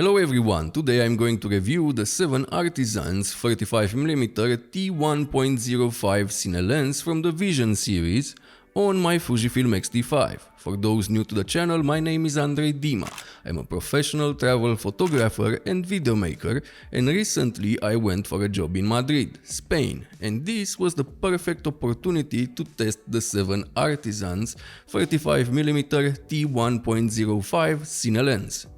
Hello everyone, today I'm going to review the 7Artisans 35mm T1.05 cine lens from the Vision series on my Fujifilm X-T5. For those new to the channel, my name is Andrei Dima. I'm a professional travel photographer and video maker, and recently I went for a job in Madrid, Spain, and this was the perfect opportunity to test the 7Artisans 35mm T1.05 cine lens.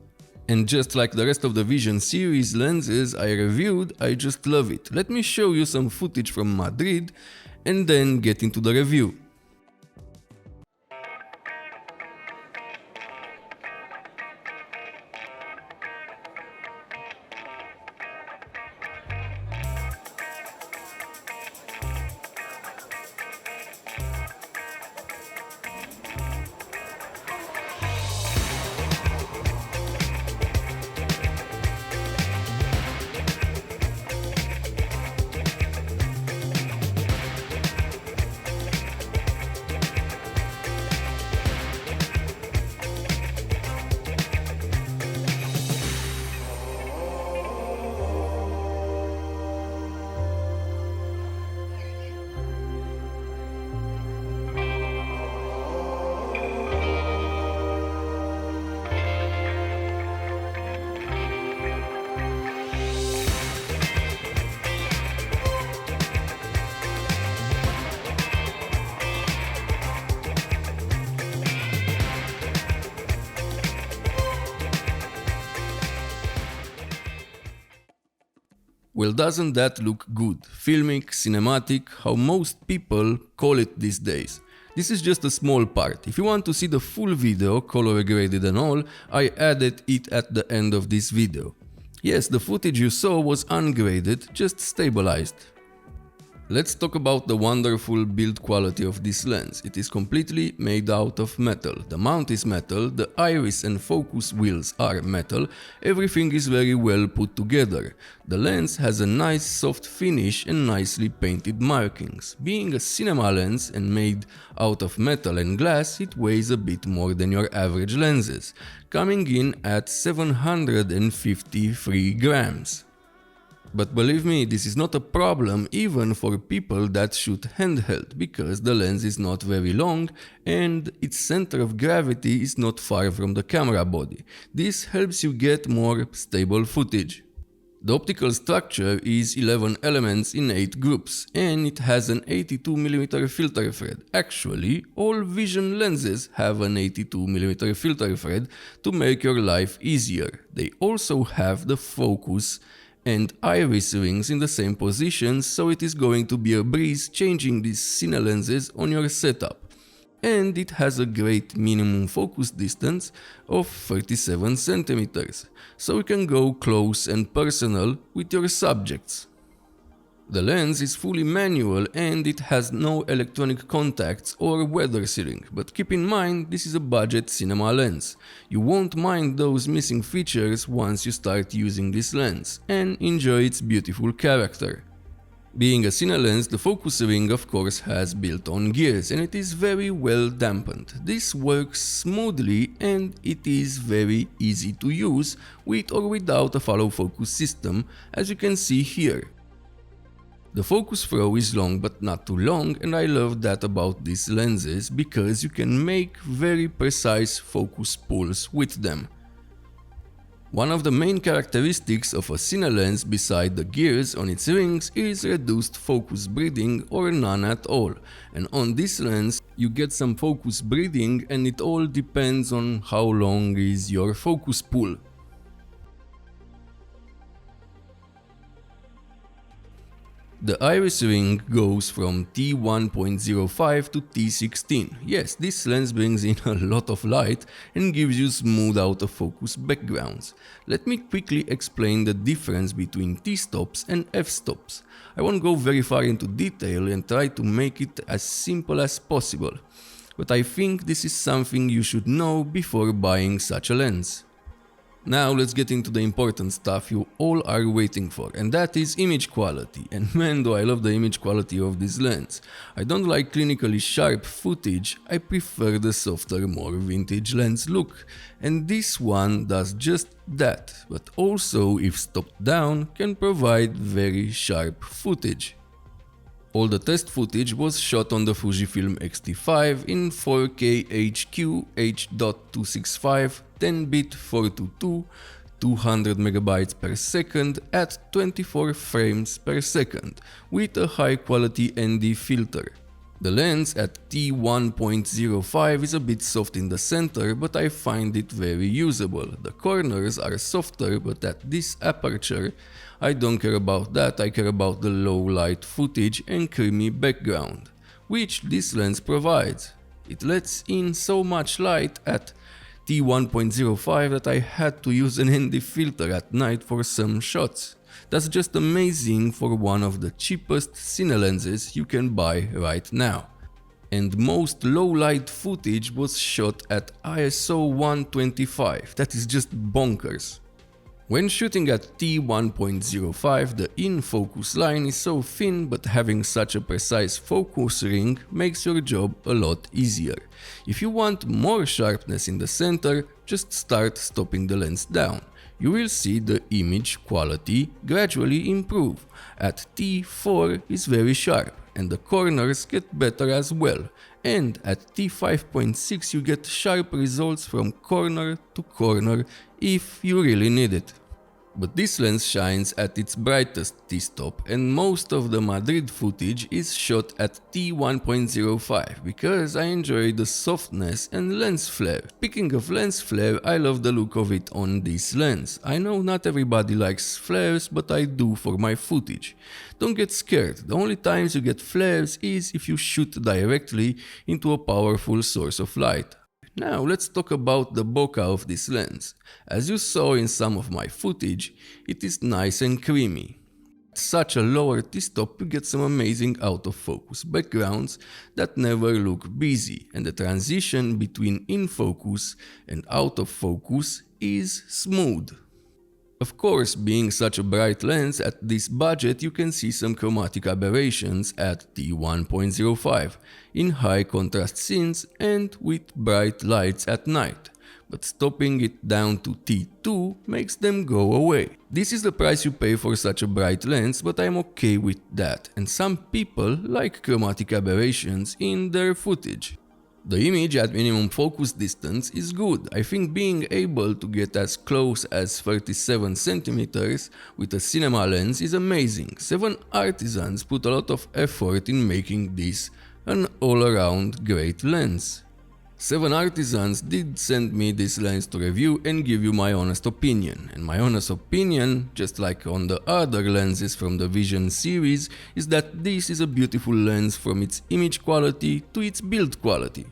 And just like the rest of the Vision series lenses I reviewed, I just love it. Let me show you some footage from Madrid and then get into the review. Well, doesn't that look good? Filmic, cinematic, how most people call it these days. This is just a small part. If you want to see the full video, color graded and all, I added it at the end of this video. Yes, the footage you saw was ungraded, just stabilized. Let's talk about the wonderful build quality of this lens. It is completely made out of metal. The mount is metal, the iris and focus wheels are metal, everything is very well put together. The lens has a nice soft finish and nicely painted markings. Being a cinema lens and made out of metal and glass, it weighs a bit more than your average lenses, coming in at 753 grams. But believe me, this is not a problem even for people that shoot handheld, because the lens is not very long and its center of gravity is not far from the camera body. This helps you get more stable footage. The optical structure is 11 elements in 8 groups, and it has an 82mm filter thread. Actually, all Vision lenses have an 82mm filter thread to make your life easier. They also have the focus and iris rings in the same positions, so it is going to be a breeze changing these cine lenses on your setup. And it has a great minimum focus distance of 37 centimeters, so you can go close and personal with your subjects. The lens is fully manual and it has no electronic contacts or weather sealing, but keep in mind this is a budget cinema lens. You won't mind those missing features once you start using this lens and enjoy its beautiful character. Being a cine lens, the focus ring of course has built-on gears and it is very well dampened. This works smoothly and it is very easy to use with or without a follow focus system, as you can see here. The focus throw is long but not too long, and I love that about these lenses because you can make very precise focus pulls with them. One of the main characteristics of a cine lens beside the gears on its rings is reduced focus breathing or none at all, and on this lens you get some focus breathing and it all depends on how long is your focus pull. The iris ring goes from T1.05 to T16. Yes, this lens brings in a lot of light and gives you smooth out of focus backgrounds. Let me quickly explain the difference between T-stops and f-stops. I won't go very far into detail and try to make it as simple as possible, but I think this is something you should know before buying such a lens. Now let's get into the important stuff you all are waiting for, and that is image quality. And man, do I love the image quality of this lens. I don't like clinically sharp footage, I prefer the softer, more vintage lens look. And this one does just that, but also, if stopped down, can provide very sharp footage. All the test footage was shot on the Fujifilm X-T5 in 4K HQ H.265 10-bit 422 200 megabytes per second at 24 frames per second with a high quality ND filter. The lens at T1.05 is a bit soft in the center, but I find it very usable. The corners are softer, but at this aperture I don't care about that, I care about the low light footage and creamy background, which this lens provides. It lets in so much light at T1.05 that I had to use an ND filter at night for some shots. That's just amazing for one of the cheapest cine lenses you can buy right now. And most low light footage was shot at ISO 125, that is just bonkers. When shooting at T1.05, the in-focus line is so thin, but having such a precise focus ring makes your job a lot easier. If you want more sharpness in the center, just start stopping the lens down. You will see the image quality gradually improve. At T4 is very sharp, and the corners get better as well. And at T5.6 you get sharp results from corner to corner if you really need it. But this lens shines at its brightest t-stop, and most of the Madrid footage is shot at T1.05 because I enjoy the softness and lens flare. Speaking of lens flare, I love the look of it on this lens. I know not everybody likes flares, but I do for my footage. Don't get scared, the only times you get flares is if you shoot directly into a powerful source of light. Now let's talk about the bokeh of this lens. As you saw in some of my footage, it is nice and creamy. At such a lower t-stop you get some amazing out of focus backgrounds that never look busy, and the transition between in focus and out of focus is smooth. Of course, being such a bright lens at this budget, you can see some chromatic aberrations at T1.05 in high contrast scenes and with bright lights at night, but stopping it down to T2 makes them go away. This is the price you pay for such a bright lens, but I'm okay with that, and some people like chromatic aberrations in their footage. The image at minimum focus distance is good. I think being able to get as close as 37 cm with a cinema lens is amazing. 7Artisans put a lot of effort in making this an all-around great lens. 7Artisans did send me this lens to review and give you my honest opinion. And my honest opinion, just like on the other lenses from the Vision series, is that this is a beautiful lens from its image quality to its build quality.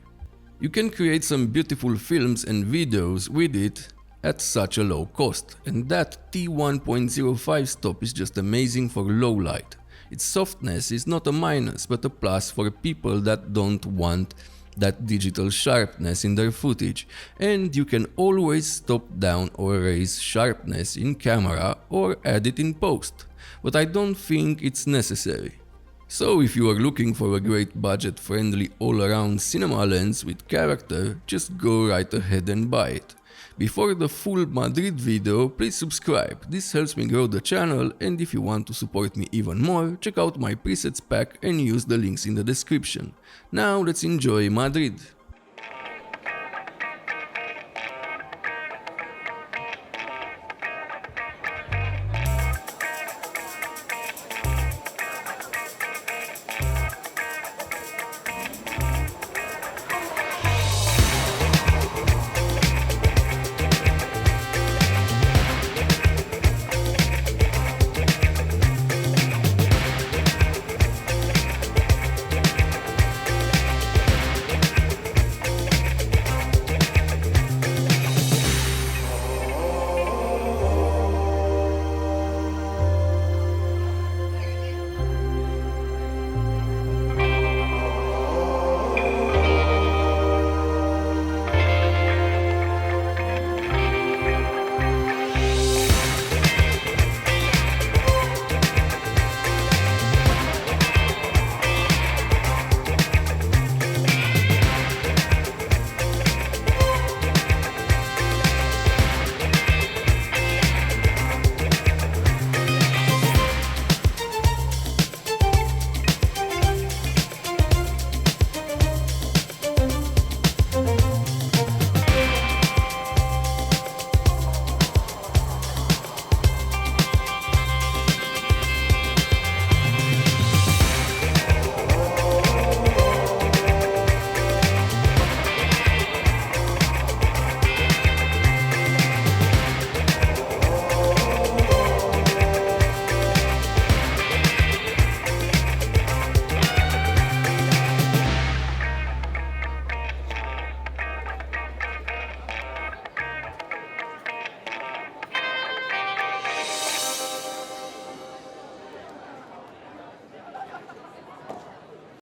You can create some beautiful films and videos with it at such a low cost, and that T1.05 stop is just amazing for low light. Its softness is not a minus but a plus for people that don't want that digital sharpness in their footage, and you can always stop down or raise sharpness in camera or add it in post, but I don't think it's necessary. So if you are looking for a great budget friendly all-around cinema lens with character, just go right ahead and buy it. Before the full Madrid video, please subscribe, this helps me grow the channel, and if you want to support me even more, check out my presets pack and use the links in the description. Now let's enjoy Madrid!